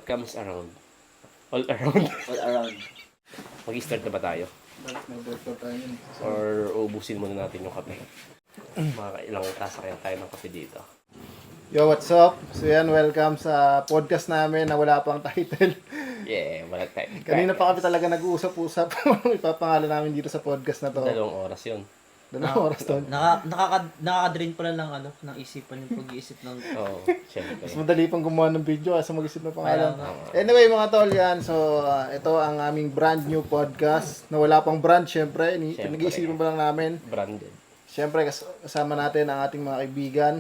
comes around. All around. All around. Mag-start na ba tayo? Or ubusin muna natin yung kape? Mga ilang tasa kaya tayo ng kape dito. Yo, what's up? So yan, welcome sa podcast namin na wala pang title. Yeah, wala tayo. Kanina pa kami talaga nag-uusap-usap kung ipapangalan namin dito sa podcast na to. 2 oras yun. Dalawang oras to. Nakaka-drain pala ng isipan yung pag-iisip ng... Oo, syempre. Mas madali pang gumawa ng video kasi mag-isip ng pangalan. Kaya Anyway, mga tol, yan. So, ito ang aming brand new podcast na wala pang brand, syempre. Syempre. Pinag-iisipan pa lang namin. Branded. Syempre, kasama natin ang ating mga kaibigan.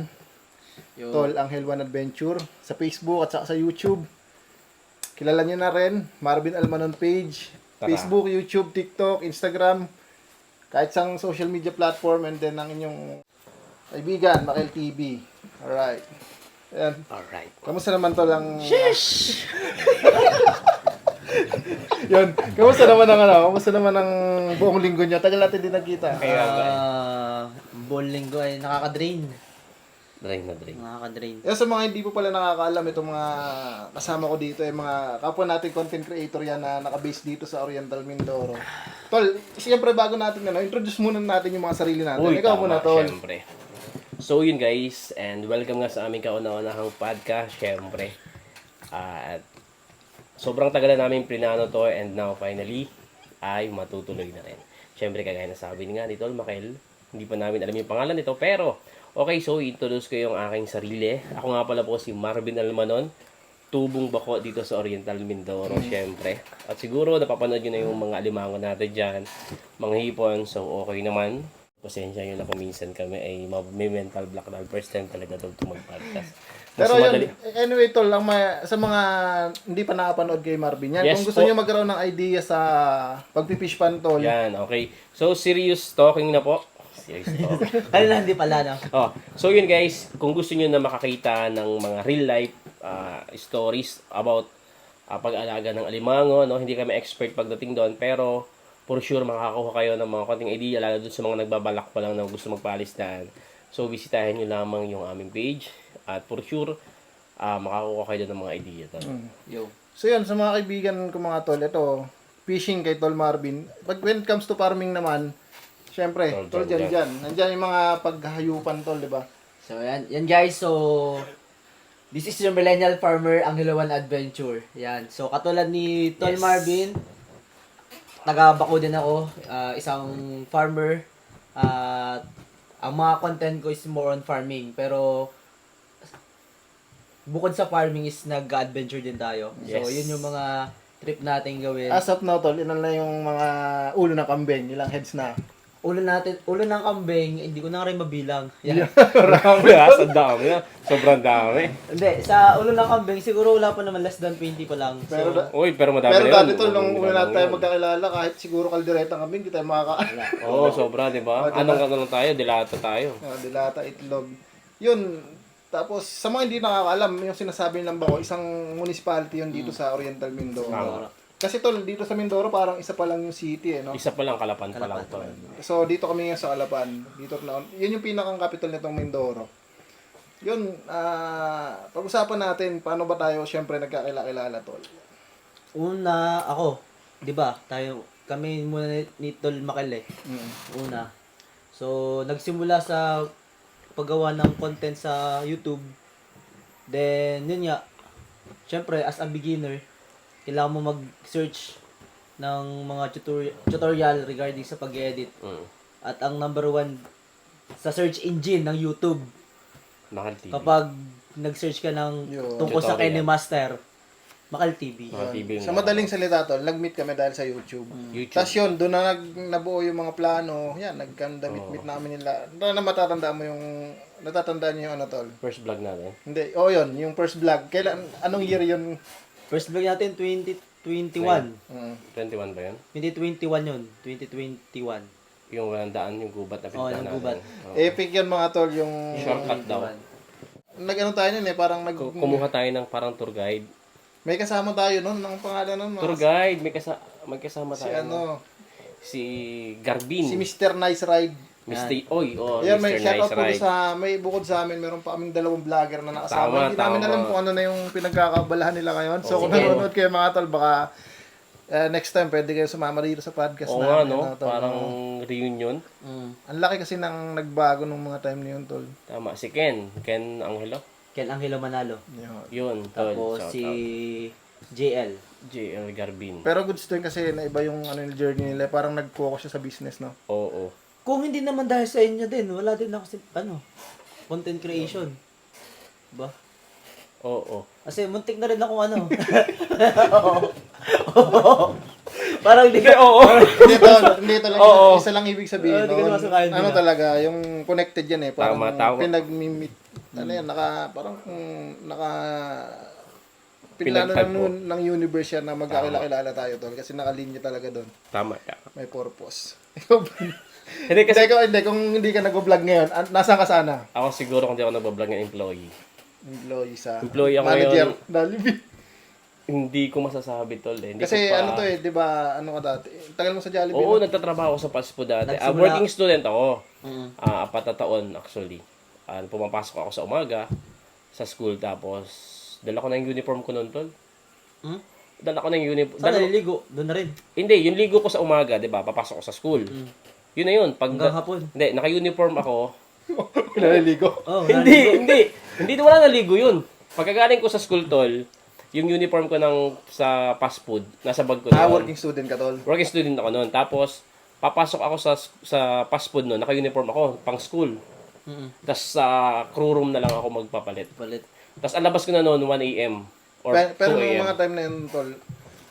Yo. Tol Angel One Adventure sa Facebook at saka sa YouTube. Kilala niyo na rin, Marvin Almanon page, Tara. Facebook, YouTube, TikTok, Instagram, kahit sang social media platform, and then ang inyong kaibigan, Makel TV. Alright. Ayan. Alright. Kamusta naman to lang? Shish! Yun. Kamusta naman ang buong linggo niya? Tagal natin din nagkita. Kaya ba? Buong linggo ay nakaka-drain. Drain na drain. Nakaka-drain. Sa mga hindi po pala nakakaalam, itong mga kasama ko dito, mga kapwa natin content creator yan na nakabase dito sa Oriental Mindoro. Tol, siyempre bago natin introduce muna natin yung mga sarili natin. Ikaw tama, muna, Tol. syempre. So yun guys, and welcome nga sa aming kauna-unahang podcast, syempre. At sobrang tagal na namin plinano to, and now finally ay matutuloy na rin. Syempre, kagaya na sabi nga ni Tol Makel, hindi pa namin alam yung pangalan nito, pero okay, so introduce ko yung aking sarili. Ako nga pala po si Marvin Almanon, tubong bako dito sa Oriental Mindoro, syempre. At siguro napapanood nyo na yung mga alimango natin dyan, mga hipon, so okay naman. Pasensya nyo na kung minsan kami ay may mental block na first time talaga ito mag-podcast. Pero yun, anyway, Tol, sa mga hindi pa nakapanood kay Marvin, yan, Yes kung gusto po. nyo magkaroon ng idea sa pagpipish pan, Tol, Yan, okay. So, serious talking na po. Serious talking. Kanina hindi pala, no? Oh, so yun guys, kung gusto niyo na makakita ng mga real life stories about pag-alaga ng alimango, no, hindi kami expert pagdating doon, pero for sure makakakuha kayo ng mga konting idea lalo doon sa mga nagbabalak pa lang na gusto magpalistan. So bisitahin niyo lamang yung aming page at for sure makakakuha kayo doon ng mga idea. Yo. So yun, sa mga kaibigan ko mga Tol, ito, fishing kay Tol Marvin. When it comes to farming naman, syempre, Tol, dyan. Nandyan yung mga paghahayupan, Tol, di ba? So, yan guys. So, this is your millennial farmer, Angel One Adventure. Yan. So, katulad ni Tol Yes. Marvin, taga-bako din ako, isang farmer. At ang mga content ko is more on farming. Pero, bukod sa farming is nag-adventure din tayo. So, Yes. yun yung mga trip natin gawin. As of now, Tol, ilan na yung mga ulo ng kambing? Ilang heads na? Ulo ng kambing, hindi ko na rin mabilang. Yan. Marami sa dami. Sobrang dami. Hindi, sa ulo ng kambing, siguro wala pa naman less than 20 pa lang. So, Uy, pero madami Pero na dati yun. Tol, nung una natin tayo Yun. magkakilala, kahit siguro kaldereta kambing, hindi tayo makaka... Oo, sobra, di ba? Anong lang tayo? Dilata tayo. Dilata, itlog. Yun, tapos sa mga hindi nakakaalam, yung sinasabi nilang bako, isang municipality yun dito sa Oriental Mindoro. Tama. Kasi Tol, dito sa Mindoro, parang isa pa lang yung city, no? Isa pa lang, Kalapan pa lang to. So, dito kami ngayon sa Alapan. Dito na, yun yung pinakang capital nitong Mindoro. Yun, pag-usapan natin, paano ba tayo siyempre nagkakilala, Tol? una, ako, di ba, kami muna ni Tol Makel una. So, nagsimula sa paggawa ng content sa YouTube. Then, yun nga, syempre, as a beginner, kailangan mo mag-search ng mga tutorial regarding sa pag-edit. At ang number one sa search engine ng YouTube, Mahal TV. kapag nag-search ka ng tungkol sa Tutorial. KineMaster, Makel TV. Mahal TV yung Sa madaling salita, Tol, nag-meet kami dahil sa YouTube. YouTube. Tapos yun, doon na nabuo yung mga plano. Yan, nagkanda-meet namin nila. Na matatandaan mo yung, natatandaan niyo yung ano, Tol? First vlog natin. Hindi, yun, yung first vlog. Anong year yun? First vlog natin, 2021. 21 ba yun? 2021 yun. 2021. Yung walang daan, yung gubat na pinuntahan yung gubat. natin. Oo. Epic yun mga Tol, yung... Shortcut daw. Nag-ano tayo nun parang Kumuha tayo ng parang tour guide. may kasama tayo nun, ang pangalan nun, Tour guide, may kasama si tayo. ano, Si Garbin. si Mr. Nice Ride. Mr. Oy, oh, Ayan, may Mr. shoutout Nice po Ride. may bukod sa amin, meron pa kaming dalawang vlogger na nakasama. Tama, Hindi namin tama. alam kung ano na yung pinagkakabalahan nila ngayon. So, kung Oo. nanonood kayo mga tol, baka next time pwede kayo sumama dito sa podcast Oo nga, namin. no? ano, tol, Parang no? reunion. Ang laki kasi nang nagbago nung mga time na yun, tol. Tama, si Ken. Ken Angelo. Ken Angelo Manalo. Yun. Yun, tol. Tapos Shout si out. JL. JL Garbin. Pero goods din kasi naiba yung ano yung journey nila. Parang nag-focus siya sa business, no? Oo. Kung hindi naman dahil sa inyo din, wala din ako content creation. Ba? Oo. Kasi muntik na rin ako Parang hindi ka, Oo. Hindi talaga. Oo. Isa lang ibig sabihin. Hindi ko no? namasakayan Ano nila. talaga, yung connected yan eh. Parang Tama. pinag-meet. Ano yan, parang pinlano Pinagtagpo. ng universe yan na magkakilala tayo tol. Kasi nakalinya talaga doon. Tama. May purpose. Hindi kasi Hindi, kung hindi ka nag-vlog ngayon, nasaan ka sana? ako siguro kung di ako nagbablog ng employee. Employee sa Employee ako manager. ngayon. Jollibee. Hindi ko masasabi, tol. Hindi Kasi ko pa... ano to eh, di ba, ano ka dati? Tagal mo sa Jollibee. Oo, no? nagtatrabaho ako sa fast food dati. Nagsimula- Working student ako. Mm. 4 na taon actually. Pumapasok ako sa umaga sa school tapos dala ko na yung uniform ko noon, tol. Hmm? Dala ko na yung uniform. Saan naliligo? Doon na rin. Hindi, yung ligo ko sa umaga, 'di ba? Papasok ko sa school. Yun na yun. Pag Hanggang hapon. Hindi, naka-uniform ako. Naliligo. Oh, Hindi wala naligo yun. Pagkagaling ko sa school, tol, yung uniform ko sa fast food, nasa bag ko noon. Working student ka tol. Working student ako noon. Tapos papasok ako sa fast food noon, naka-uniform ako, pang school. Tapos sa crew room na lang ako magpapalit. Palit. Tapos alabas ko na noon 1 AM or Pero 2 nung AM. mga time na yun tol,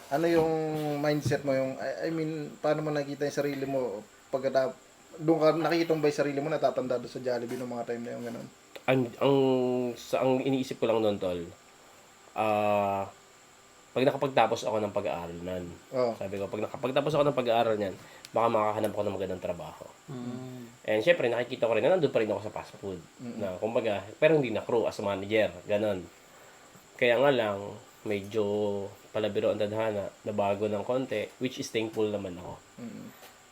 ano yung mindset mo yung, I mean, paano mo nakita yung sarili mo pagkatapos, doon ka nakikita mo ba yung sarili mo natatanda doon sa Jollibee nung mga time na yung ganun? Ang iniisip ko lang noon, tol, pag nakapagtapos ako ng pag-aaral nan, Oh. sabi ko, pag nakapagtapos ako ng pag-aaral niyan, baka makakahanap ako ng magandang trabaho. And syempre, nakikita ko rin na nandun pa rin ako sa fast food. Na, kumbaga, pero hindi na crew as a manager. Ganon. Kaya nga lang, medyo palabiro ang tadhana na bago ng konti, which is thankful naman ako.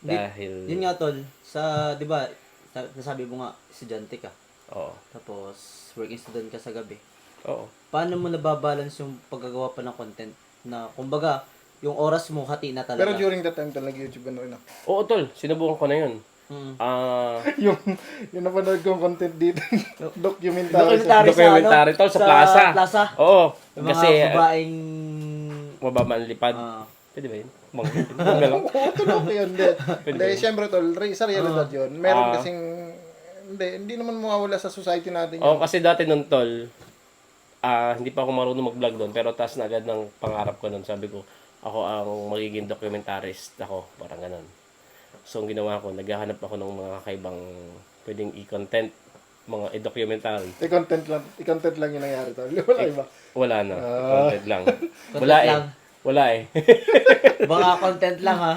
Dahil, Yun nga tol, sa, di ba, nasabi mo nga, estudyante ka. oo. Tapos, working student ka sa gabi. Oo. Paano mo nababalance yung paggagawa pa ng content? Na, kumbaga, yung oras mo, hati na talaga. Pero during that time tol, nag-YouTube ano rin ako. Oo, tol. Sinubukan ko na yun. Mm. yung napanood kong content dito, documentary. Documentary, tol, sa plaza. Plaza. Oo. Yung Kasi, mga babaeng... mababa ang lipad. Pwede ba yun? Huwag na lang. Oo, tulog yun. Hindi, syempre tol, sa realidad yun. Meron kasing, hindi naman mawawala sa society natin yun. Oo, kasi dati nun, tol, hindi pa ako marunong mag-vlog doon, pero taas na agad ng pangarap ko nun. Sabi ko, ako ang magiging documentarist ako, parang ganun. So, ang ginawa ko, naghahanap ako ng mga kakaibang pwedeng i-content, mga i-documentary. I-content lang yung nangyari tol. Wala iba. Wala na. Content lang. Content Wala lang. Wala eh. Baka content lang ha.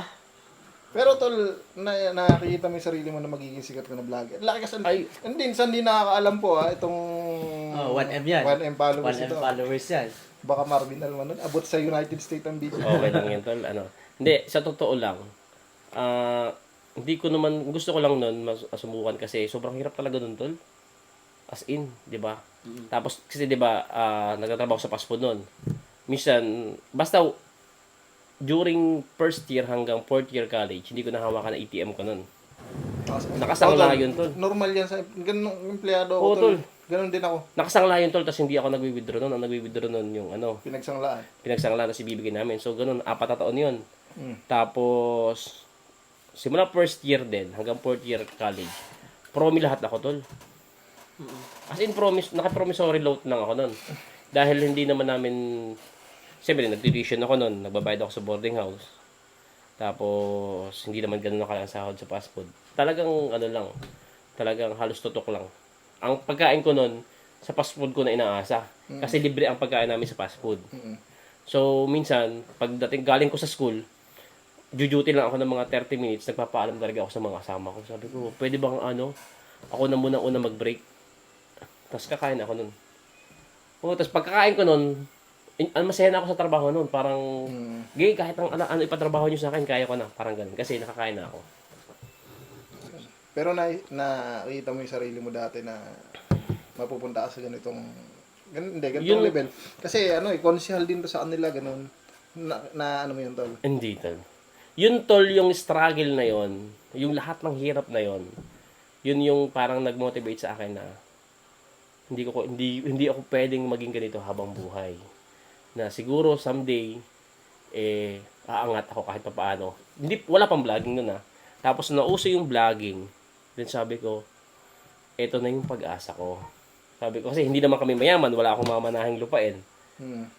Pero tol, nakikita mo yung sarili mo na magiging sikat ka na vlogger. Laki kasi, Ay. hindi nakakaalam po itong 1M yan. 1M followers 1M ito. followers yan. Baka Marvin Almanon, abot sa United States ang video. Okay lang yun, tol. Hindi, sa totoo lang, hindi ko naman, gusto ko lang nun masubukan kasi sobrang hirap talaga nun, tol. As in, di ba? Tapos, kasi di ba, nagtatrabaho sa fast food nun. Minsan, basta, during first year hanggang fourth year college, hindi ko nahawakan ang ATM ko nun. Nakasangla yun, tol. Normal yan sa ganung empleyado Oo, ako, tol. Ganun din ako. Nakasangla yun, tol, tapos hindi ako nagwi-withdraw nun. Ang nagwi-withdraw nun yung, Pinagsanglaan. pinagsangla na si bibigyan namin. So, ganun, 4 na taon yun. Tapos, simula first year din, hanggang fourth year college, promi lahat ako, tol. As in, naka-promissory note lang ako nun. Dahil hindi naman namin, siyempre, nag-tuition ako nun, nagbabayad ako sa boarding house. Tapos, hindi naman ganun nakalaki ang sahod sa fast food. Talagang, talagang halos tutok lang. Ang pagkain ko nun, sa fast food ko na inaasa. Kasi libre ang pagkain namin sa fast food. So, minsan, pagdating galing ko sa school, duty lang ako ng mga 30 minutes, nagpapaalam talaga ako sa mga kasama ko. Sabi ko, pwede bang ako na muna una mag-break. Tapos kakain ako nun. Oo, tapos pagkakain ko nun, masaya na ako sa trabaho nun. Parang, kahit ang ano ipatrabaho nyo sa akin, kaya ko na. Parang ganun. Kasi nakakain na ako. Pero nakita mo yung sarili mo dati na mapupunta ka sa ganitong Yung- level. Kasi konsihal din to sa kanila, ganun. Na ano mo yun, tol? Hindi, tol. Yun, tol, yung struggle na yon, yung lahat ng hirap na yon, yun yung parang nag-motivate sa akin na hindi ako pwedeng maging ganito habang buhay. Na siguro someday aangat ako kahit papaano. Wala pang vlogging noon ah. Tapos nauso yung vlogging. Then sabi ko, eto na yung pag-asa ko. Sabi ko kasi hindi naman kami mayaman, wala akong mamanahing lupain.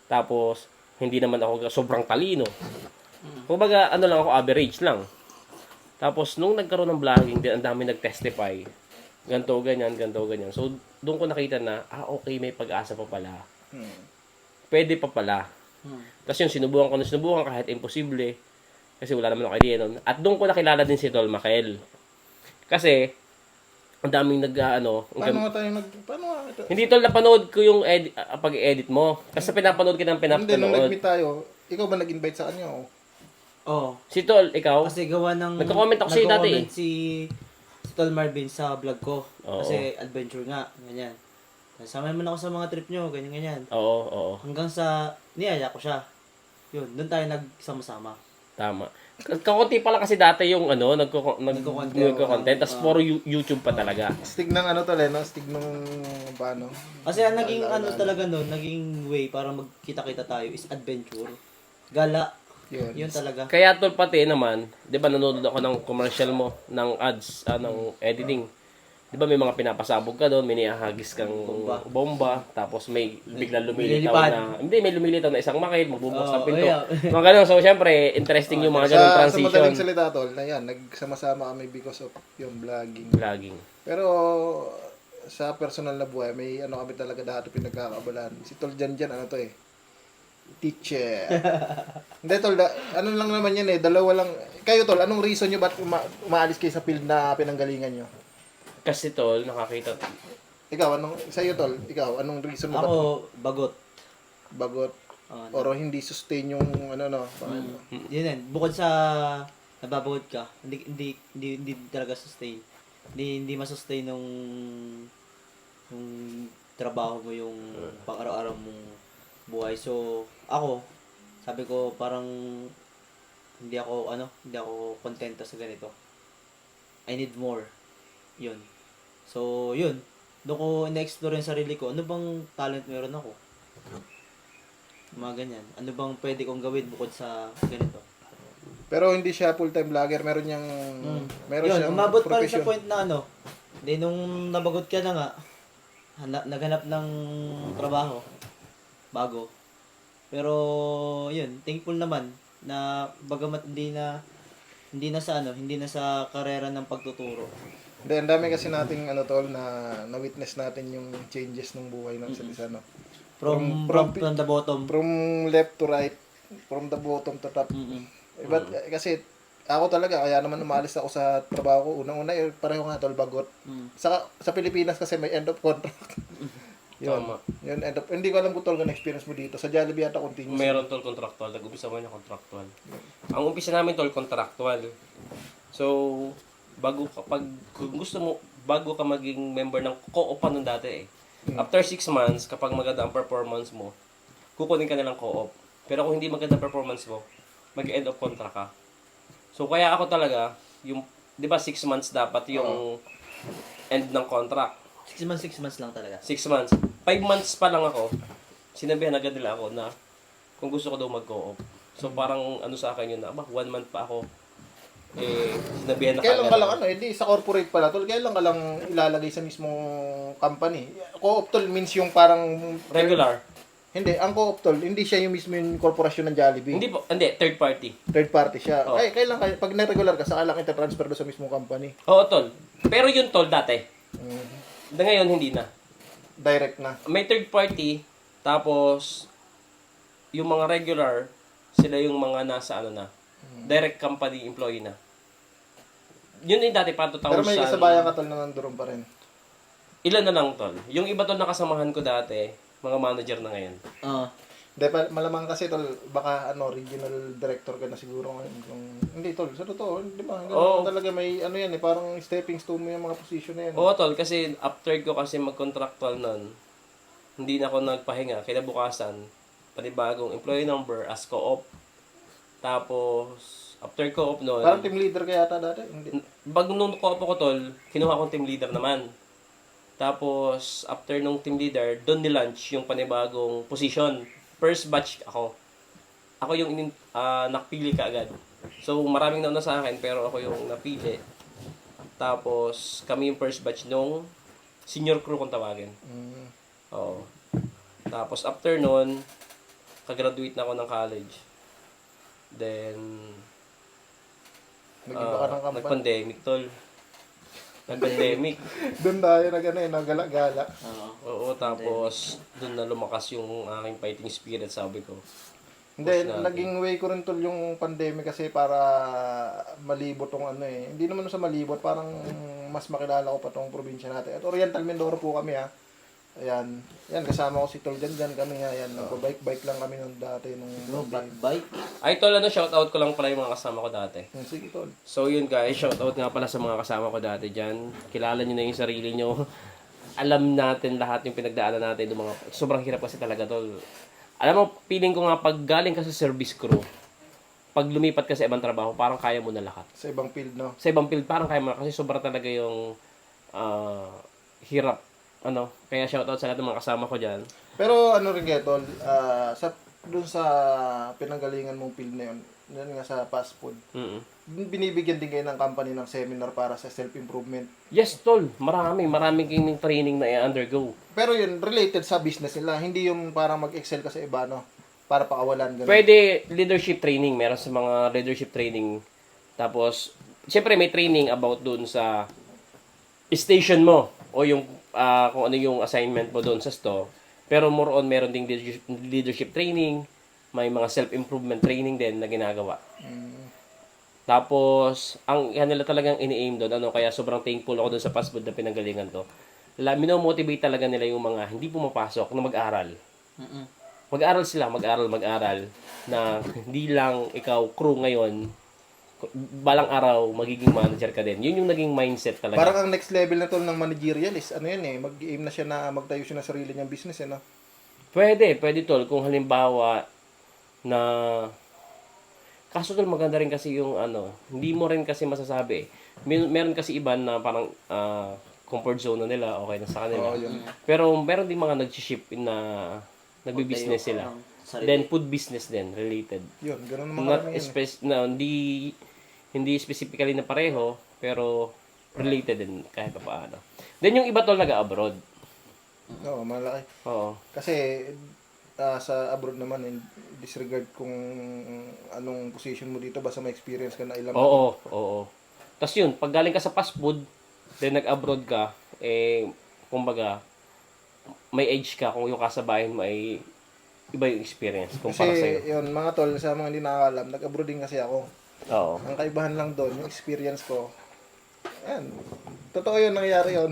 Tapos hindi naman ako sobrang talino. Kumbaga ano lang ako, average lang. Tapos nung nagkaroon ng vlogging, din ang dami nag-testify. Ganto ganyan. So doon ko nakita na okay, may pag-asa pa pala. Pwede pa pala. Tapos yung sinubukan kahit imposible. Kasi wala naman ako idea nun. At doon ko nakilala din si Tol Makel. Kasi, ang daming Paano nga tayo Hindi Tol, napanood ko yung pag-edit mo. Kasi pinapanood kita ng Hindi, nung pinapanood. nag-meet tayo, ikaw ba nag-invite sa kanya? Oo. Si Tol, ikaw? Kasi gawa ng... Nagko-comment ako sa'yo dati eh. si Tol Marvin sa vlog ko. Oo. Kasi adventure nga, ganyan. Sama naman ako sa mga trip nyo, ganyan. Oo. Hanggang sa niyaya ko siya. Yun, doon tayo nagsama-sama. Tama. Kakunti pala kasi dati yung Nagko-content. nagko-content. Tapos puro YouTube pa talaga. Stig ng tol, no? Stig nung paano? Kasi ang naging talaga nun, naging way para magkita-kita tayo is adventure. Gala. Yun. Yun talaga. Kaya Tol, pati naman, di ba nanonood ako ng commercial mo, ng ads, ng editing. Di ba may mga pinapasabog ka doon, may nihahagis kang bomba, tapos may biglang lumilitaw Lilipad. na, hindi, may lumilitaw na isang makit, magbubukas ng Oo, pinto. yeah. Mga ganun. So, syempre, interesting yung mga ganun Sa transition. madaling salita, tol, na yan, nagsama-sama kami because of yung vlogging. Vlogging. Pero sa personal na buhay, may kami talaga dati pinagkakabalan. Si Tol Jan, teacher. Hindi, Tol, ano lang naman yan dalawa lang. Kayo, Tol, anong reason nyo ba't umaalis kayo sa field na pinanggalingan nyo? Kasi Tol, nakakita. Ikaw, sa'yo, Tol, anong reason mo Ako, bagot. bagot? Or hindi sustain yung Yun yan. Bukod sa nababagot ka, hindi talaga sustain. Hindi masustain nung trabaho mo, yung pang-araw-araw mong buhay. So, ako, sabi ko parang hindi ako kontento sa ganito. I need more. Yun. So, yun. Doon ko na-explore yung sarili ko. Ano bang talent meron ako? Mga ganyan. Ano bang pwede kong gawin bukod sa ganito? Pero hindi siya full-time vlogger, meron Yun, siyang umabot pa rin sa profession. point na Di nung nabagot ka na nga, naghanap ng trabaho. Bago. Pero, yun, thankful naman na bagamat hindi na sa karera ng pagtuturo. Hindi, ang dami kasi nating Tol, na-witness natin yung changes ng buhay ng isa't isa, no? From the bottom. From left to right, from the bottom to top. But kasi ako talaga, kaya naman umalis ako sa trabaho ko. Unang-una, pareho nga Tol, bagot. Sa Pilipinas kasi may end of contract. Yun. Tama. Yun, end of, hindi ko alam kung Tol, experience mo dito. Sa Jollibee yata continuous. Meron Tol contractual. Nag-umpisa mo na contractual. Ang umpisa namin Tol contractual. So, bago ka maging member ng co-op pa nun dati After 6 months, kapag maganda ang performance mo, kukunin ka na ng co-op. Pero kung hindi maganda performance mo, mag-end of contract ka. So, kaya ako talaga, yung, di ba 6 months dapat yung end ng contract. 6 months lang talaga. 6 months. 5 months pa lang ako, sinabihan agad nila ako na kung gusto ko daw mag-co-op. So, parang sa akin yun na, 1 month pa ako. Sinabihan na Kailan ka lang hindi sa corporate pala Tol, kailan ka lang ilalagay sa mismong company. Co-op Tol means yung parang regular. Hindi, ang co-op Tol, hindi siya yung mismo yung korporasyon ng Jollibee. Hindi, third party. Third party siya. Oo. Ay, kailan ka, pag na-regular ka, saka lang ita-transfer doon sa mismong company. Oo, Tol. Pero yun, Tol, dati. Ngayon, hindi na. Direct na. May third party, tapos, yung mga regular, sila yung mga nasa direct company employee na. Yun yung dati pa 2000. Pero may kasabayan ka Tol na nandoon pa rin. Ilan na lang, Tol. Yung iba Tol nakasamahan ko dati, mga manager na ngayon. Malamang kasi tol, baka regional director ka na siguro ngayon. Hindi tol, sa totoo, di ba? Oo. Talaga may yan parang stepping stone mo yung mga position na yan. Oo, tol, kasi after ko kasi mag-contractual nun, hindi na ako nagpahinga. Kinabukasan, panibagong employee number as co-op. Tapos, after co-op nun, Parang team leader ka yata dati. Hindi. nung co-op ako, tol, kinuha kong team leader naman. Tapos, after nung team leader, doon ni-launch yung panibagong position. First batch ako. Ako yung nakpili kaagad. So, maraming nauna sa akin, pero ako yung napili. Tapos, kami yung first batch nung senior crew kung tawagin. Oo. Tapos, after nun, kagraduate na ako ng college. Then, Nag-iba ka ng company. nag-pandemic, tol. Nag-pandemic. Doon tayo nagala-gala. Oo, tapos doon na lumakas yung aking fighting spirit, sabi ko. Hindi, Push natin. naging way ko rin tol yung pandemic kasi para malibot tong Hindi naman sa malibot, parang mas makilala ko pa tong probinsya natin. At Oriental Mindoro po kami ha. Ayan. Yan, kasama ko si Tol dyan kami ha. Ayan, nagpa-bike lang kami nung dati nung Bike. Ay, tol, shoutout ko lang pala yung mga kasama ko dati. Sige Tol. So yun guys, shoutout nga pala sa mga kasama ko dati dyan. Kilala nyo na yung sarili nyo. Alam natin lahat yung pinagdaanan natin. Yung mga, sobrang hirap kasi talaga, tol. Alam mo, feeling ko nga pag galing ka sa service crew, pag lumipat ka sa ibang trabaho, parang kaya mo na lahat. Sa ibang field, no? Sa ibang field, parang kaya mo na. Kasi sobra talaga yung hirap. Kaya shoutout sa lahat ng mga kasama ko dyan. Pero rin kaya Tol, dun sa pinanggalingan mong field na yun, dun nga sa fast food, Mm-mm. binibigyan din kayo ng company ng seminar para sa self-improvement. Yes, tol. Maraming kayong training na i-undergo. Pero yun, related sa business nila, hindi yung parang mag-excel ka sa iba, no? Para pakawalan, ganun. Pwede leadership training. Meron sa mga leadership training. Tapos, siyempre may training about dun sa station mo o yung kung ano yung assignment mo doon sa store. Pero more on, meron ding leadership training. May mga self-improvement training din na ginagawa. Tapos, ang kanila talagang ini-aim doon, kaya sobrang thankful ako doon sa fast food na pinanggalingan ko. Minomotivate talaga nila yung mga hindi pumapasok na mag-aral. Mag-aral sila, mag-aral. Na hindi lang ikaw crew ngayon, balang araw, magiging manager ka din. Yun yung naging mindset talaga. Parang ang next level na Tol ng managerial is, mag-aim na siya na magtayo siya ng sarili niyang business, no? Pwede tol. Kung halimbawa na kaso tol, maganda rin kasi yung hindi mo rin kasi masasabi. Meron kasi iba na parang comfort zone na nila, okay na sa kanila. yun. Pero meron din mga nag-ship na nagbi-business sila. Then food business din related. Yun, ganun naman Not kami yun. hindi specifically na pareho, pero related din kahit pa paano. Then yung iba tol nag-abroad. Oo, malaki. Oo. Kasi sa abroad naman, disregard kung anong position mo dito, basta may experience ka na ilang. Oo. Tapos yun, pag galing ka sa fast food, then nag-abroad ka, kumbaga, may age ka kung yung kasabayan mo ay iba yung experience kumpara Kasi sa'yo. yun, mga tol, sa mga hindi nakakalam, nag-abroad din kasi ako. Oo. Ang kaibahan lang doon, yung experience ko, yan, totoo yun, nangyari yun.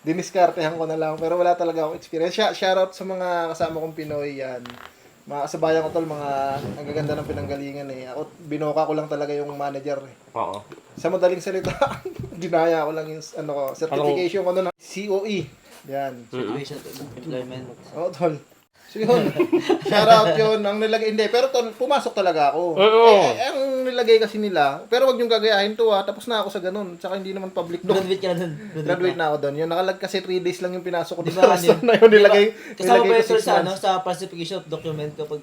Diniskartehan ko na lang, pero wala talaga akong experience. Shoutout sa mga kasama kong Pinoy, yan. Mga kasabayan ko tol, mga ang gaganda ng pinanggalingan eh. Ako, binoka ko lang talaga yung manager eh. Oo. Sa madaling salita, dinaya ko lang yung certification ko na ng COE. Yan. Situation to employment. Oo, tol. So yun, shoutout yun. Ang nilagay, hindi, pero tol, pumasok talaga ako. Oo. Ang nilagay kasi nila, pero wag yung gagayahin to tapos na ako sa ganun. Tsaka hindi naman public doon. Graduate ka na dun. Graduate na ako doon. Yun, nakalag kasi 3 days lang yung pinasok ko Di doon. ba, So, na yun, nilagay Kasama ba ko yun sir 6 sa, months. sa falsification of document kapag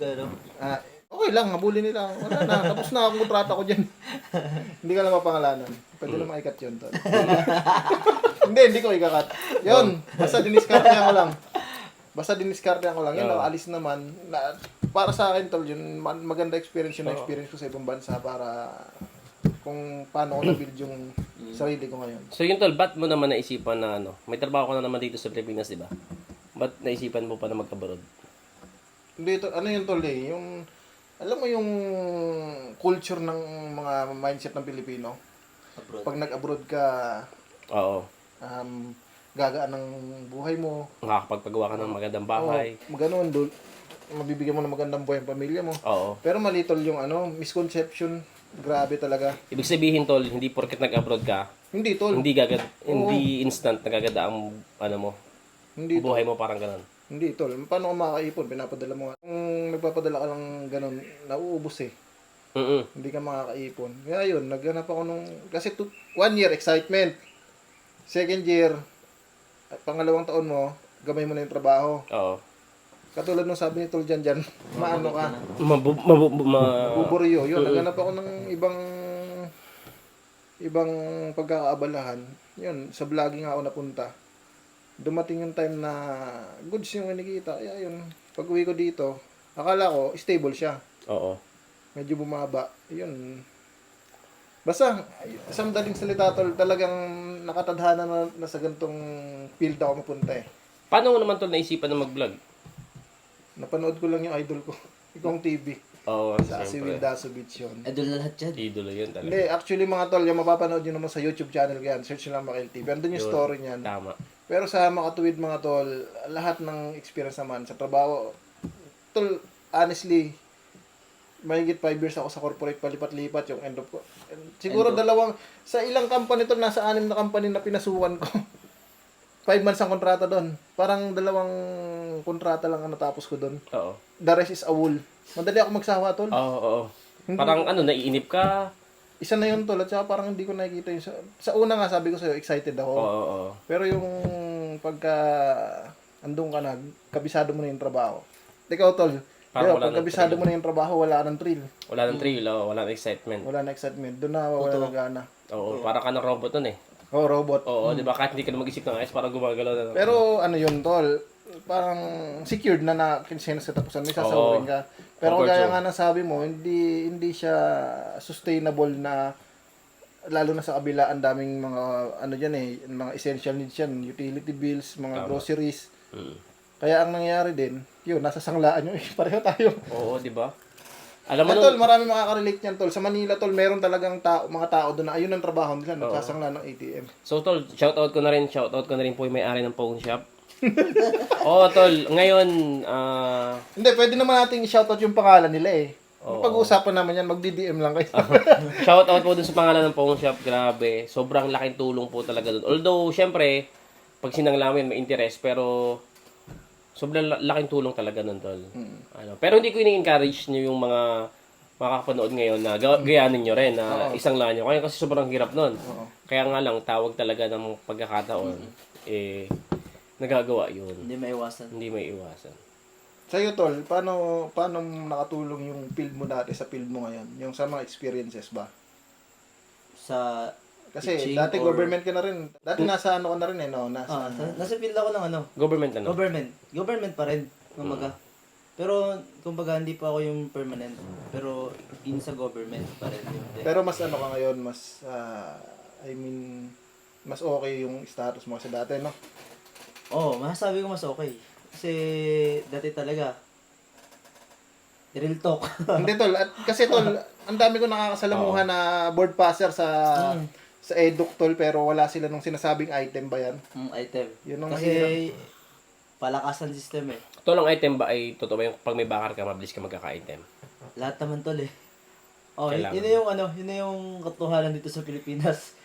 Okay lang, habulin nila. Wala na, tapos na akong kontrata ko dyan. Hindi ka lang mapangalanan. Pwede na maikat yun, tol. hindi ko ikakat. Yun, basta diniskartehan ko lang. Yun, alis naman. Para sa akin, tol, yun, maganda experience yun na experience ko sa ibang bansa para kung paano ko na-build yung sarili ko ngayon. So yun tol, ba't mo naman naisipan na may trabaho ka na naman dito sa Pilipinas, di ba? Ba't naisipan mo pa na mag-abroad? Hindi, yun, tol, yung, alam mo yung culture ng mga mindset ng Pilipino. abroad? Pag nag-abroad ka, Oo. gagaan ng buhay mo. Makakapagpagawa ka ng magandang bahay. Ganun, mabibigyan mo ng magandang buhay ang pamilya mo. Oo. Pero mali tol yung misconception. Grabe talaga. Ibig sabihin, tol, hindi porket nag-abroad ka, Hindi tol. hindi instant nagaganda ang mo, Hindi tol. buhay mo parang ganun. Hindi tol. Paano ka makakaipon? Pinapadala mo nga. Kung nagpapadala ka lang ganun, nauubos eh. Hindi ka makakaipon. Kaya yun, naghanap ako nung... Kasi 1 year, excitement. Second year, at pangalawang taon mo, gamay mo na yung trabaho. Oo. Katulad nung sabi ni Tol Jan, maano ka, buburiyo. Yun, naghanap ako ng ibang pagkakaabalahan. Yun, sa vlogging ako napunta. Dumating yung time na goods yung kinikita. Kaya yun, pag uwi ko dito, akala ko, stable siya. Oo. Medyo bumaba. Yun. Basta, sa madaling salita, tol, talagang nakatadhana na sa gantong field ako mapunta eh. Paano mo naman, tol, naisipan na mag-vlog? Napanood ko lang yung idol ko. Ikong TV. Oo, Sa si Will siyempre. Dasovich yun. Idol na lahat yan. Idolo yun talaga. Hindi, actually mga tol, yung mapapanood nyo naman sa YouTube channel ko yan. Search nyo lang Makil TV. Andun yung Yun. story niyan. Tama. Pero sa makatuwid mga tol, lahat ng experience naman sa trabaho, tol, honestly, mahigit 5 years ako sa corporate, palipat-lipat yung end of ko. Siguro sa ilang company tol, nasa 6 na company na pinasukan ko. 5 months ang kontrata doon. Parang 2 kontrata lang ang natapos ko doon. Oo. The rest is a wool. Madali ako magsawa tol. Oo. Parang naiinip ka. Isa na yun tol, at saka parang hindi ko nakikita yung... Sa una nga, sabi ko sa'yo, excited ako. Oo. Pero yung pagka andun ka na, kabisado mo na yung trabaho. Ikaw tol, Parang pag kabisado mo na yung trabaho, wala nang thrill. Wala nang thrill, wala nang excitement. Wala na excitement. Doon na wala na gana. Oo, para ka ng robot nun eh. Oh, robot. Oo, di ba? Kahit hindi ka na mag-isip ng ayos, parang gumagalaw na. Pero ano yun tol, parang secured na sinasetapusan. May sasahurin ka. Pero Comfort kaya zone. nga nang sabi mo, hindi siya sustainable na lalo na sa kabila ang daming mga mga essential needs yan, utility bills, mga groceries. Kaya ang nangyayari din, yun, nasa sanglaan yun. Pareho tayo. Oo, di ba? Alam mo Tol, marami makaka-relate yan, tol. Sa Manila, tol, meron talagang mga tao doon na ayun ang trabaho nila, nagsasangla ng ATM. So, tol, shoutout ko na rin po yung may-ari ng phone shop. Oo, tol, ngayon, Hindi, pwede naman nating i-shoutout yung pangalan nila eh. Pag-uusapan naman yan, magdi-DM lang kayo. shoutout po dun sa pangalan ng phone shop, grabe. Sobrang laking tulong po talaga dun. Although, syempre, pag sinanglamin, may interest, pero sobrang laking tulong talaga nun, tol. Pero hindi ko ini-encourage nyo yung mga makakapanood ngayon na gayanin nyo rin na isang lang nyo. Kaya kasi sobrang hirap nun. Kaya nga lang, tawag talaga ng pagkakataon, nagagawa yun. Hindi maiwasan. Hindi may iwasan. Sa'yo, tol, paano nakatulong yung field mo dati sa field mo ngayon? Yung sa mga experiences ba? Sa Kasi teaching dati or- government ka na rin. Dati nasa ano ka na rin eh, no? nasa field ako ng Government ano? Government pa rin, kumbaga. Pero, kumbaga, hindi pa ako yung permanent. Pero, in sa government pa rin. Pero mas ano ka ngayon, mas, mas okay yung status mo sa dati, no? Oo, masasabi ko mas okay. Kasi, dati talaga, real talk. Hindi tol, kasi tol, ang dami ko nakakasalamuhan na board passer sa Eduk tol, pero wala sila nung sinasabing item ba yan? Item. Yun ang Kasi, palakasan system eh. Ito lang item ba ay totoo ba yung pag may bakar ka, mabilis ka magkaka-item? Lahat naman tol eh. Oh, Kailangan. yun na yung katotohanan dito sa Pilipinas.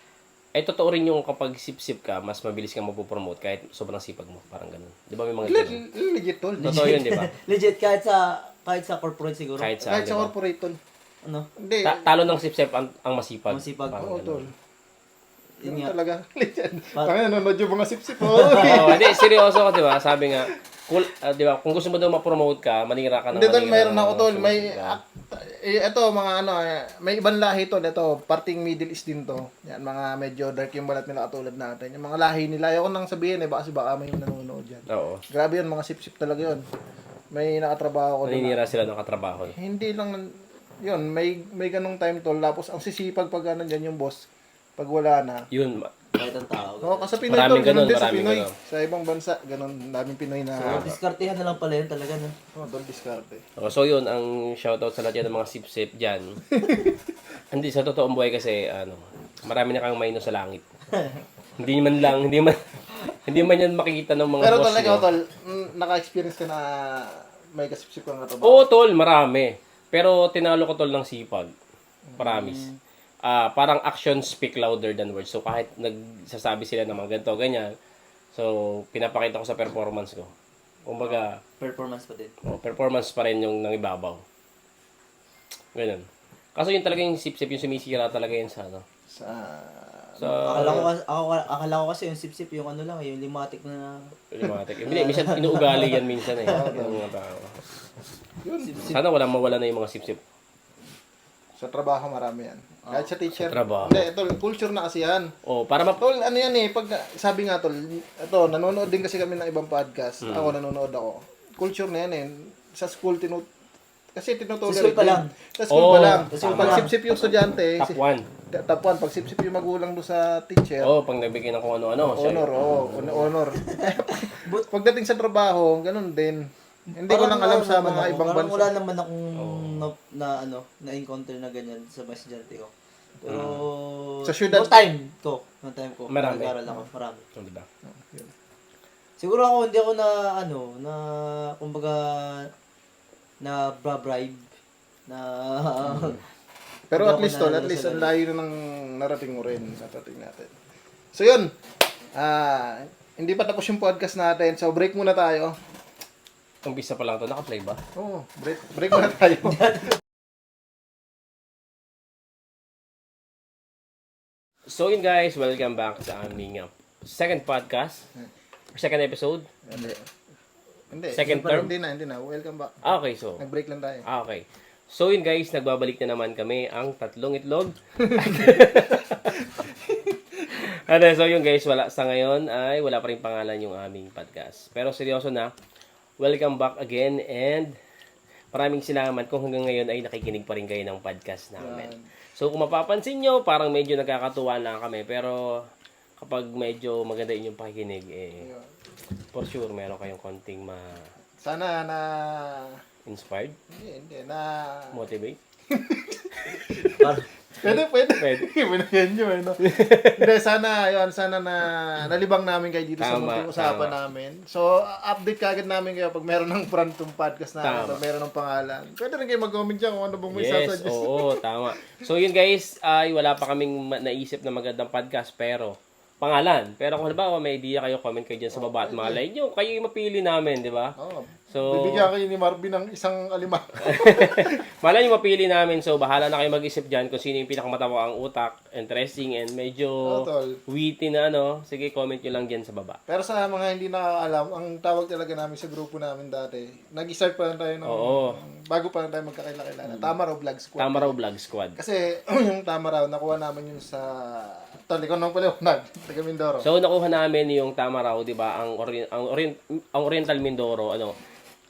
Ay, totoo rin yung kapag sip-sip ka, mas mabilis kang mapopromote kahit sobrang sipag mo. Parang ganun. Di ba may mga ganun? Legit tol. Totoo yun, di ba? Legit, kahit sa corporate siguro. Kahit sa, Kahit di sa ba? corporate tol. Ano? Hindi. Talo ng sip-sip ang masipag. Masipag. Parang Oo ganun. tol. Yun Yun nga. talaga. Legit. Pa- Kami nanonood yung mga sip-sip. Oh. Oo, hindi, seryoso ka, di ba? Sabi nga, cool, di ba? Kung gusto mo daw ma-promote ka, manira ka ng Hindi tol, manira. mayroon ako tol. May, Diba? ito mga may ibang lahi tol. Ito, parting Middle East din to. Yan, mga medyo dark yung balat nila katulad natin. Yung mga lahi nila, ayoko nang sabihin baka may nanonood dyan. Oo. Grabe yun, mga sip-sip talaga yun. May nakatrabaho ko doon. Naninira sila ng katrabaho. Hindi lang, yun, may ganong time tol. Tapos ang sisipag pag ano dyan yung boss, pag wala na. Yun, Kahit ang tao. Oo, kasi Pinoy Maraming tol, ganun ganun, din sa maraming Pinoy. ganun. Sa ibang bansa, ganun, daming Pinoy na, So, diskartehan na lang pala yun talaga. No? tol, diskarte. So yun, ang shoutout sa lahat yan ng mga sip-sip dyan. Hindi, sa totoong buhay kasi, marami na kang minus sa langit. hindi man yan makikita ng mga Pero boss tol, ikaw nyo. tol, naka-experience ka na may kasipsip kang katrabaho? Oo, tol, marami. Pero tinalo ko tol ng sipag. Promise. Parang actions speak louder than words. So kahit nagsasabi sila ng mga ganito, ganyan. So pinapakita ko sa performance ko. Kumbaga, Performance pa din. performance pa rin yung nangibabaw. Ganun. Kaso yun talaga yung sip-sip, yung sumisira talaga yun sa ano. Akala ko kasi yung sip-sip, yung ano lang, yung limatic na... Limatic. Hindi, minsan inuugali yan minsan eh. Yung mga tao. Sana walang mawala na yung mga sip-sip. Sa trabaho marami yan. Kahit sa teacher. Sa trabaho. Hindi, ito, culture na kasi yan. Para Tol, ano yan eh, pag sabi nga tol, ito, nanonood din kasi kami ng ibang podcast. Ako, nanonood ako. Culture na yan eh. Sa school, kasi tinutuloy. Sa school pa lang. Sa school pa lang. Sa school pa Pag lang. sip-sip yung estudyante, top 1. top 1, pag sip-sip yung magulang doon sa teacher, Pag nagbigay ng kung ano-ano. honor. Pagdating sa trabaho, ganun din. Hindi ko lang alam sa mga ibang bansa. bansa. Wala naman akong na-encounter na ganyan sa mga estudyante ko. Pero, Sa syudad- noong time ko, Marami. nag-aaral ako, marami. Diba? Siguro ako, hindi ako kumbaga, na bribe, na, Pero Hindi at ako least tol, at nanalo least sa ang layo na ng narating mo rin. Narating natin. So yun, hindi pa tapos yung podcast natin. So break muna tayo. Umpisa pa lang to, naka-play ba? Oo, break muna tayo. So yun guys, welcome back sa aming second podcast. Or second episode. Hindi. Second term? Hindi na. Welcome back. Okay, so. Nag-break lang tayo. Okay. So yun guys, nagbabalik na naman kami ang tatlong itlog. So yun guys, sa ngayon ay wala pa rin pangalan yung aming podcast. Pero seryoso na, welcome back again and maraming salamat kung hanggang ngayon ay nakikinig pa rin kayo ng podcast namin. So kung mapapansin nyo, parang medyo nagkakatuwa lang kami. Pero kapag medyo maganda yung pakikinig, for sure meron kayong konting Sana na... inspired, Hindi. Na... motivate. Pwede. Yan yun, no? Hindi, sana na nalibang namin kayo dito sa munting usapan namin. So, update kagad namin kayo pag meron ng front tong podcast namin, pag meron ng pangalan. Pwede rin kayo mag-comment dyan kung ano bang may Yes, sasuggest. oo, tama. So yun guys, ay wala pa kaming naisip na magandang podcast pero pangalan. Pero kung halimbawa may idea kayo, comment kayo dyan sa baba at malay nyo, kayo yung mapili namin, di ba? Oo. So, Bibigyan kayo ni Marvin ng isang alimak. malay nyo mapili namin. So, bahala na kayo mag-isip dyan kung sino yung pinakamatawa ang utak, interesting, and medyo Tol. witty na ano. Sige, comment nyo lang dyan sa baba. Pero sa mga hindi nakakaalam, ang tawag talaga namin sa grupo namin dati, nag-start pa lang tayo ng... Oo. Bago pa lang tayo magkakilala. Tama Raw Vlog Squad. Tama Raw Vlog Squad. Kasi yung Tama Raw, nakuha namin yun sa... Tol, ikaw nang paliwanag. Taga Mindoro. So, nakuha namin yung Tama Raw, di ba? Ang Oriental Mindoro,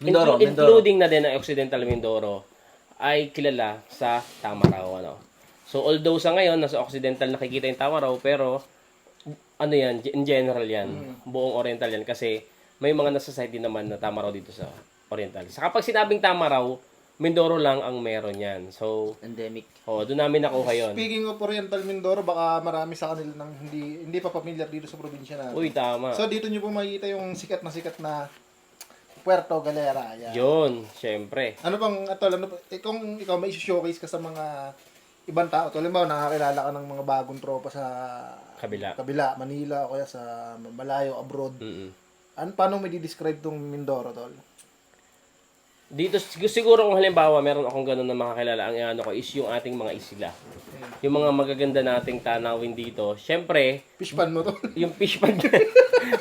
Mindoro. including na din ang Occidental Mindoro, ay kilala sa Tama Raw, So, although sa ngayon, nasa Occidental nakikita yung Tama Raw, pero, yan, in general yan. Buong Oriental yan. Kasi, may mga nasa site din naman na Tama Raw dito sa Oriental. Sa kapag sinabing Tama Raw, Mindoro lang ang meron yan. So, endemic. doon namin nakuha yun. Speaking of Oriental Mindoro, baka marami sa kanila nang hindi pa familiar dito sa probinsya natin. Uy, tama. So dito nyo po makikita yung sikat na Puerto Galera. Yan. Yun, syempre. Ano bang, kung ikaw may showcase ka sa mga ibang tao, tuloy mo, nakakilala ka ng mga bagong tropa sa Kabila. Manila, o kaya sa malayo, abroad. Mm-mm. Paano mo i-describe tong Mindoro, tol? Dito, siguro kung halimbawa, meron akong ganun na makakilala, ang ano ko is yung ating mga isla. Yung mga magaganda nating tanawin dito. Syempre, Fish pan mo, tol? yung fish pan.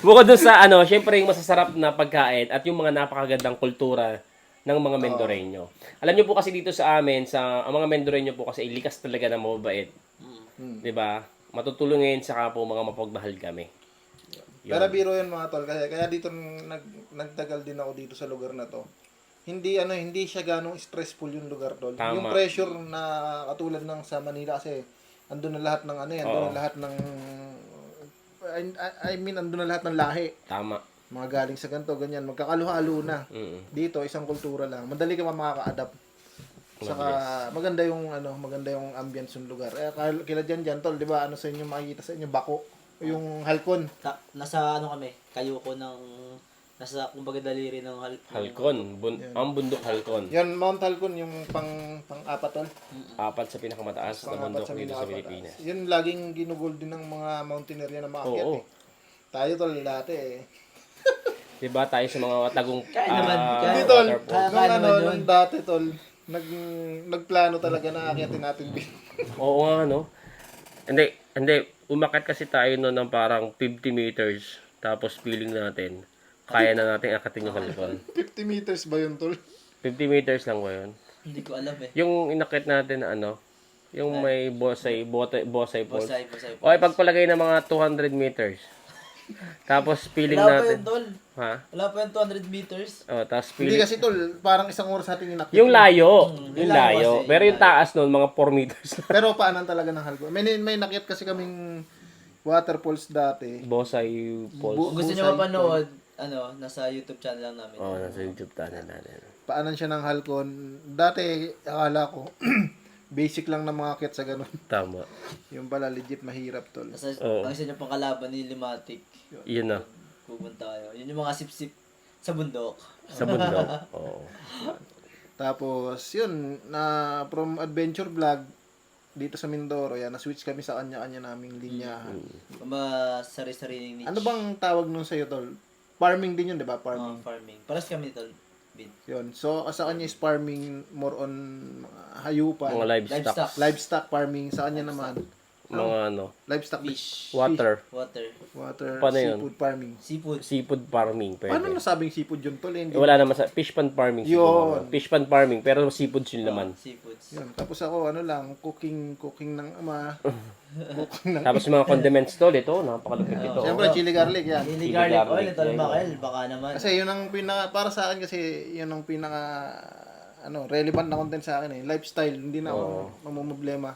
Bukod dun sa syempre yung masasarap na pagkain at yung mga napakagandang kultura ng mga Mendoreño. Alam niyo po kasi dito sa amin, ang mga Mendoreño po kasi likas talaga na mababait. 'Di ba? Matutulungin saka po mga mapagmahal kami. Yun. Pero biro yan mga tol, kaya dito nagtagal din ako dito sa lugar na to. Hindi siya ganong stressful yung lugar tol. Tama. Yung pressure na katulad ng sa Manila kasi andun na lahat ng andun na lahat ng andun na lahat ng lahi. Tama. Mga galing sa ganito, ganyan, magkakaluhalo na. Mm. Dito isang kultura lang. Madali ka makaka-adapt. Saka maganda yung ambience ng lugar. Kila diyan tol, 'di ba? Sa inyo makikita sa inyo bako, yung halcon. Nasa kami, kayuko ng Nasa kumbaga daliri ng Halcon. Ang bundok Halcon. Yan, Mount Halcon, yung pang-apat tol. 4 sa pinakamataas na Pang-apat bundok dito sa pinakataas. Pilipinas. Yun laging ginugol din ng mga mountaineer yan na maakyat Oo. eh. Tayo tol, dati eh. Diba tayo sa mga tagong Kaya naman, kaya- Hindi tol, waterfall. Kaya nung naman yun. nung dati tol, nagplano talaga na akyatin natin. Oo nga, no? Hindi. Umakyat kasi tayo no ng parang 50 meters. Tapos feeling natin, kaya na natin akatin yung Halcon. 50 meters ba yun tol? 50 meters lang ba yun? Hindi ko alam eh. Yung inakyat natin na yung may Bosay Falls. Bosay. O ipagpalagay na mga 200 meters. Tapos feeling Wala pa natin. yun, tol. Ha? Wala pa yun 200 meters. Oh, tapos Hindi feeling. kasi tol, parang isang oras natin inakyat. Yung layo. yung Yung layo layo. kasi, Pero yung yung taas nun, mga 4 meters. Pero paanan talaga ng Halcon. May nakyat kasi kaming waterfalls dati. Bosay Falls. Kung gusto nyo mapanood, nasa YouTube channel lang namin. Oh, nasa YouTube channel natin. Paanan siya ng Halcon. Dati, akala ko, basic lang na mga akyat sa ganun. Tama. Yung pala, legit mahirap tol. Nasa, Oo. ang isa nyo pang kalaban ni Limatic. Yun na. Pupunta tayo. Yun yung mga sip-sip sa bundok. Sa bundok. Oo. Tapos, yun, na from adventure vlog, dito sa Mindoro, yan, na-switch kami sa kanya-kanya naming linyahan. Mga sari-sariling niche. Ano bang tawag nun sa'yo, tol? Farming din yun, di ba? Farming. Farming. Paras kami nito, Bin. Yun. So, sa kanya is farming more on hayupan. Mga livestock. Livestock farming. Sa kanya naman, Mga livestock Fish. water. Water. water, Paano yun? seafood farming. Seafood. Seafood farming. Paano Pwede. nasabing seafood yun, tol? Hindi. Wala naman sa fish pan farming. siguro. Yun. Fish pan farming. Pero seafood yun naman. Seafoods. Yun. Tapos ako, cooking ng ama. Cooking ng... Tapos yung mga condiments tol. Ito, napakalupit ito. Siyempre, chili garlic yan. Chili Chili garlic garlic, oil, ito yeah, Makel. Baka naman. Kasi yun ang para sa akin kasi, yun ang relevant na content sa akin eh. Lifestyle, hindi na ako mamumblema.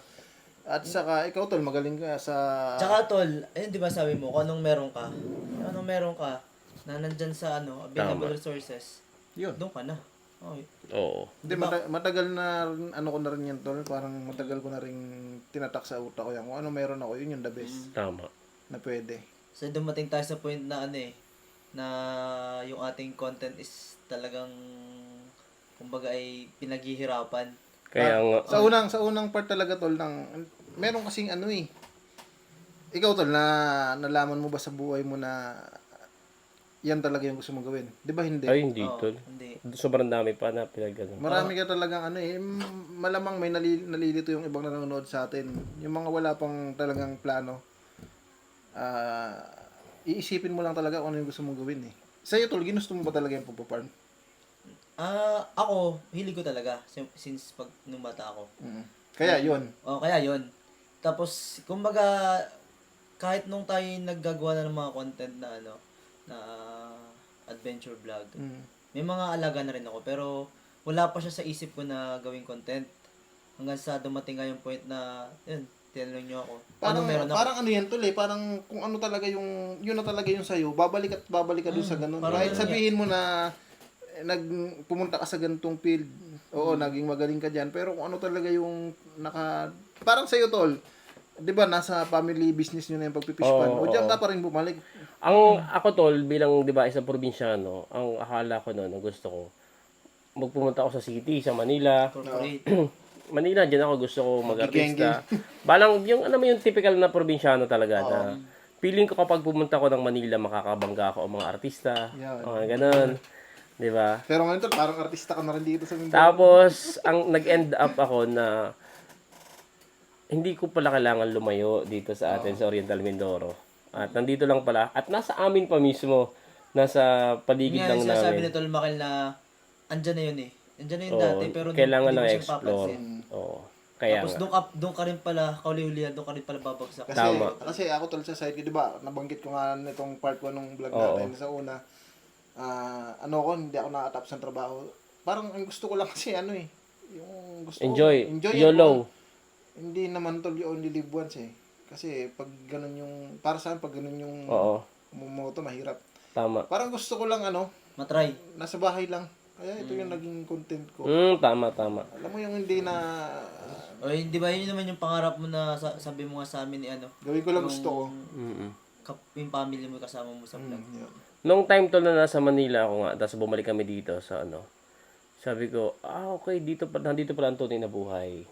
At saka, ikaw tol, magaling ka sa... Tsaka tol, ayun di ba sabi mo, kung anong meron ka, na nandyan sa available resources, Yun. doon ka na. Okay. Oo. Hindi, matagal na, ko na rin yan tol. Parang matagal ko na rin tinatak sa utak ko yan. Kung ano meron ako, yun yung the best Tama. na pwede. So dumating tayo sa point na na yung ating content is talagang, kumbaga ay pinaghihirapan. Kaya nga. Sa unang part talaga tol meron kasing ikaw tol nalaman mo ba sa buhay mo na yan talaga yung gusto mong gawin? 'Di ba hindi? Ay, hindi Oo, tol. hindi. Sobrang dami pa na pinagano. Marami ka talagang malamang may nalilito yung ibang nanonood sa atin. Yung mga wala pang talagang plano. Iisipin mo lang talaga kung ano yung gusto mong gawin eh. Sa'yo tol, ginusto mo ba talaga yung pagpaparm? Ako, hilig ko talaga since nung bata ako. Kaya yun. Kaya yon. Tapos, kumbaga, kahit nung tayo naggagawa na ng mga content na na adventure vlog, may mga alaga na rin ako, pero wala pa siya sa isip ko na gawing content. Hanggang sa dumating nga yung point na, yun, tinanong nyo ako. Parang, meron ako? parang ano yan tol eh, parang kung ano talaga yun na talaga yung sa'yo, babalik ka doon sa ganun. parang Kahit ganun sabihin mo na pumunta ka sa ganitong field, oo, naging magaling ka dyan, pero kung ano talaga yung parang sa'yo tol, di ba, nasa family business nyo na yung pagpipispan, o diyan ka pa rin bumalik. Ako tol, bilang 'di ba isang probinsyano, ang akala ko noon, ang gusto ko, magpumunta ako sa city, sa Manila. Corporate. Manila, diyan ako gusto ko mag-artista. Balang yung yung typical na probinsyano talaga na feeling ko kapag pumunta ko ng Manila, makakabangga ako ang mga artista. Yan. Mga ganun. 'Di ba? Pero ngayon tol, parang artista ka na rin dito sa Mindoro. Tapos, ang nag-end up ako na hindi ko pala kailangan lumayo dito sa atin sa Oriental Mindoro. At nandito lang pala. At nasa amin pa mismo. Nasa paligid Nga, lang sinasabi namin. ni Tol Makel na andyan na yun eh. Andyan na yun Oo, dati, pero kailangan hindi lang mo siya explore. papansin. Oo. Kaya Tapos nga. doon ka rin pala, kauli-ulihan, doon ka rin pala babagsak. Kasi ako tol sa side ko, di ba, nabanggit ko nga nitong part 1 ng vlog natin sa una, hindi ako nakatapos ng trabaho. Parang ang gusto ko lang kasi yung gusto Enjoy. ko, YOLO. Hindi naman tol, you only live once eh. Kasi pag ganun yung, para saan pag ganun yung Oo. mumoto, mahirap. Tama. Parang gusto ko lang Matry. nasa bahay lang. Kaya ito yung naging content ko. Tama. Alam mo yung hindi na, O di ba yun naman yung pangarap mo na sabi mo nga sa amin ni gawin ko lang gusto ko. Mm-mm. yung family mo kasama mo sa vlog. Yun. Nung time tol na nasa Manila ako nga, tapos bumalik kami dito sa ano, sabi ko, okay, nandito pala ang tunay na buhay.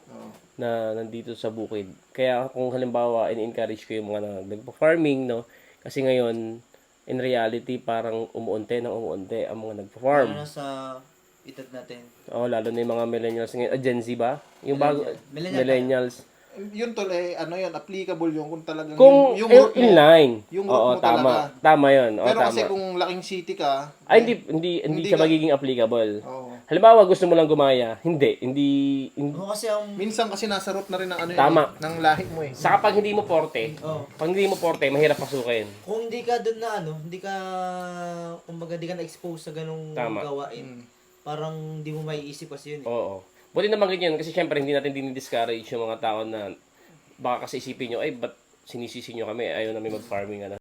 Na nandito sa bukid. Kaya kung halimbawa, in-encourage ko yung mga nagpa-farming, no? Kasi ngayon, in reality, parang umuunti ang mga nagpa-farm. Ano sa edad natin? Lalo na yung mga millennials ngayon. Gen Z ba? Yung bago, millennials. Yun tol ano yun, applicable yun kung talagang Kung yung root mo. inline. Yung root mo tama. talaga. Tama yun. Pero Tama. kasi kung laking city ka, hindi siya ka- magiging applicable. Oo. Halimbawa, gusto mo lang gumaya. Hindi. Oo, kasi ang... Minsan kasi nasa root na rin ng ano Tama. yun, ng lahi mo eh. Saka pag hindi mo porte, Oh. mahirap pasukin. Kung hindi ka doon na hindi ka, kumbaga, hindi ka na-expose sa ganong Tama. gawain, parang hindi mo maiisip kasi yun. Oo. Buti naman ganyan kasi syempre hindi natin dinidiscourage yung mga tao na baka kasi isipin nyo, ay ba't sinisisi nyo kami, ayaw namin mag-farming, ano.